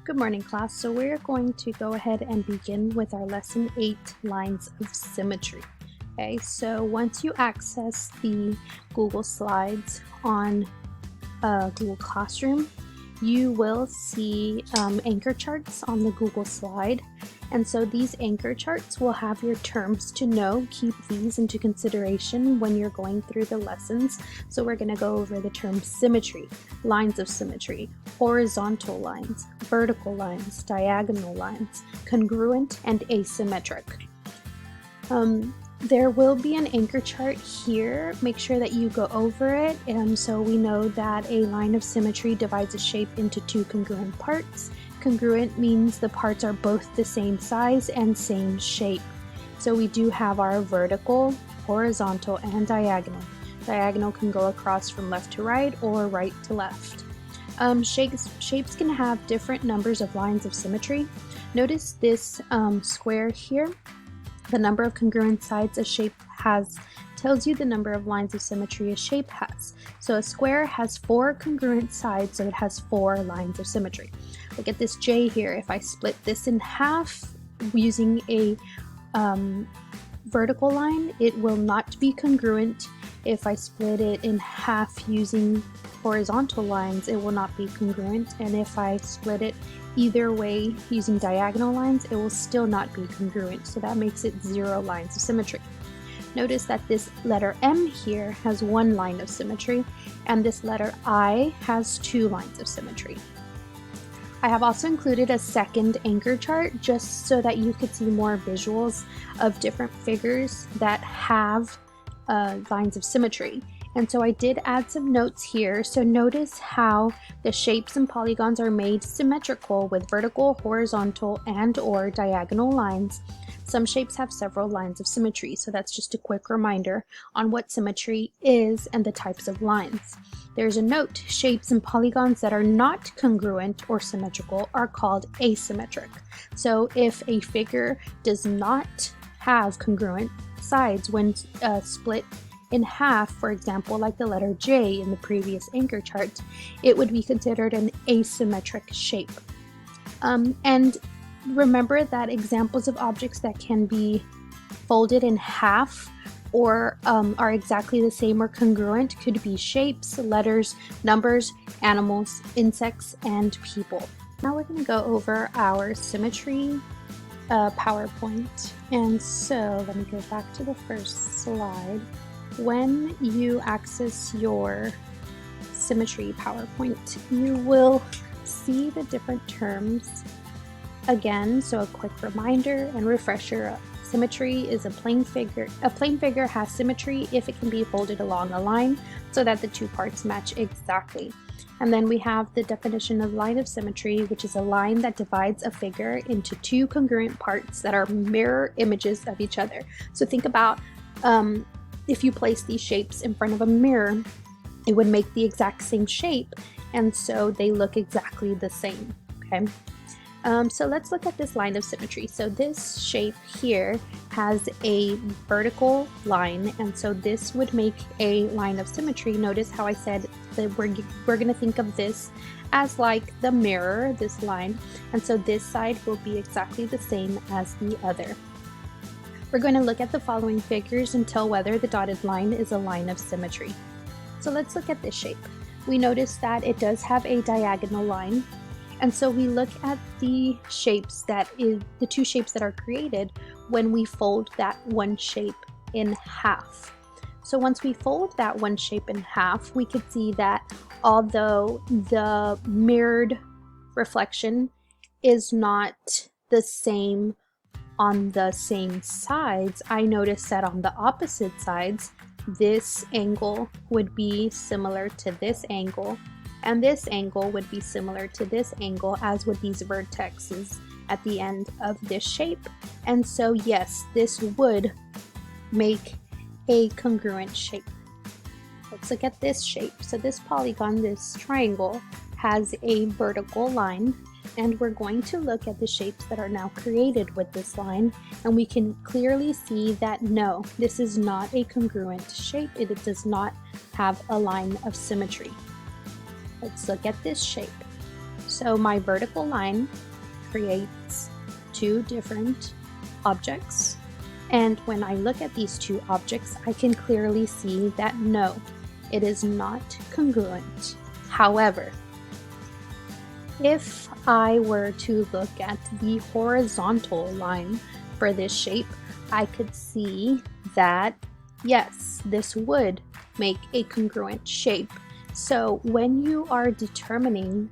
Good morning, class. So we're going to go ahead and begin with our lesson 8, Lines of Symmetry. Okay, so once you access the Google Slides on Google Classroom, you will see anchor charts on the Google slide. And so these anchor charts will have your terms to know. Keep these into consideration when you're going through the lessons. So we're going to go over the term symmetry, lines of symmetry, horizontal lines, vertical lines, diagonal lines, congruent, and asymmetric. There will be an anchor chart here. Make sure that you go over it. So we know that a line of symmetry divides a shape into two congruent parts. Congruent means the parts are both the same size and same shape. So we do have our vertical, horizontal, and diagonal. Diagonal can go across from left to right or right to left. Shapes can have different numbers of lines of symmetry. Notice this square here. The number of congruent sides a shape has tells you the number of lines of symmetry a shape has. So a square has 4 congruent sides, so it has 4 lines of symmetry. Look at this J here. If I split this in half using a vertical line, it will not be congruent. If I split it in half using horizontal lines, it will not be congruent. And if I split it either way using diagonal lines, it will still not be congruent. So that makes it 0 lines of symmetry. Notice that this letter M here has 1 line of symmetry, and this letter I has 2 lines of symmetry. I have also included a second anchor chart just so that you could see more visuals of different figures that have lines of symmetry. And so I did add some notes here. So notice how the shapes and polygons are made symmetrical with vertical, horizontal, and or diagonal lines. Some shapes have several lines of symmetry, so that's just a quick reminder on what symmetry is and the types of lines. There's a note: shapes and polygons that are not congruent or symmetrical are called asymmetric. So if a figure does not have congruent sides when split in half, for example, like the letter J in the previous anchor chart, it would be considered an asymmetric shape. And remember that examples of objects that can be folded in half or are exactly the same or congruent could be shapes, letters, numbers, animals, insects, and people. Now we're going to go over our symmetry PowerPoint. And so let me go back to the first slide. When you access your symmetry PowerPoint, you will see the different terms again. So a quick reminder and refresher: symmetry is a plane figure. A plane figure has symmetry if it can be folded along a line so that the two parts match exactly. And then we have the definition of line of symmetry, which is a line that divides a figure into two congruent parts that are mirror images of each other. So think about if you place these shapes in front of a mirror, it would make the exact same shape, and so they look exactly the same. Okay. So let's look at this line of symmetry. So this shape here has a vertical line, and so this would make a line of symmetry. Notice how I said that we're going to think of this as like the mirror, this line, and so this side will be exactly the same as the other. We're going to look at the following figures and tell whether the dotted line is a line of symmetry. So let's look at this shape. We notice that it does have a diagonal line. And so we look at the shapes the two shapes that are created when we fold that one shape in half. So once we fold that one shape in half, we could see that although the mirrored reflection is not the same on the same sides, I noticed that on the opposite sides, this angle would be similar to this angle, and this angle would be similar to this angle, as would these vertexes at the end of this shape. And so yes, this would make a congruent shape. Let's look at this shape. So this polygon, this triangle, has a vertical line, and we're going to look at the shapes that are now created with this line, and we can clearly see that no, this is not a congruent shape. It does not have a line of symmetry. Let's look at this shape. So my vertical line creates two different objects. And when I look at these two objects, I can clearly see that no, it is not congruent. However, if I were to look at the horizontal line for this shape, I could see that yes, this would make a congruent shape. So when you are determining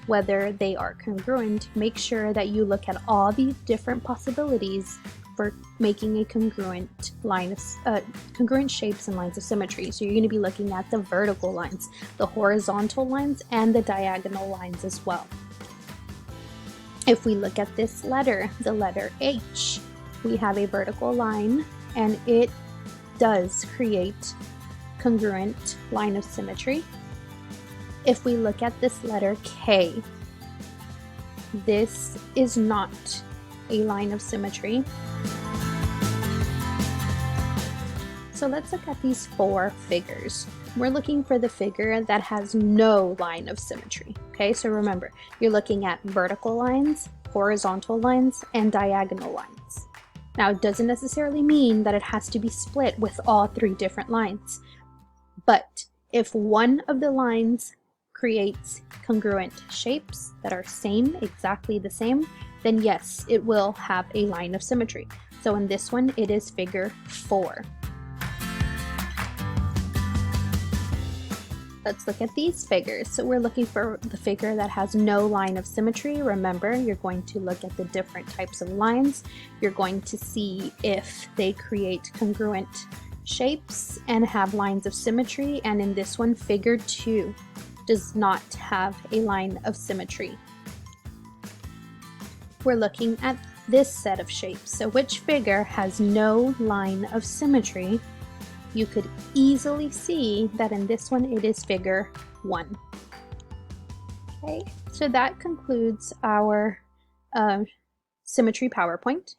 whether they are congruent, make sure that you look at all the different possibilities for making a congruent congruent shapes and lines of symmetry. So you're going to be looking at the vertical lines, the horizontal lines, and the diagonal lines as well. If we look at this letter, the letter H, we have a vertical line, and it does create congruent line of symmetry. If we look at this letter K, this is not a line of symmetry. So let's look at these four figures. We're looking for the figure that has no line of symmetry. Okay, so remember, you're looking at vertical lines, horizontal lines, and diagonal lines. Now, it doesn't necessarily mean that it has to be split with all three different lines. But if one of the lines creates congruent shapes that are exactly the same, then yes, it will have a line of symmetry. So in this one, it is figure 4. Let's look at these figures. So we're looking for the figure that has no line of symmetry. Remember, you're going to look at the different types of lines. You're going to see if they create congruent shapes and have lines of symmetry. And in this one, figure 2 does not have a line of symmetry. We're looking at this set of shapes. So which figure has no line of symmetry? You could easily see that in this one it is figure 1. Okay, so that concludes our symmetry PowerPoint.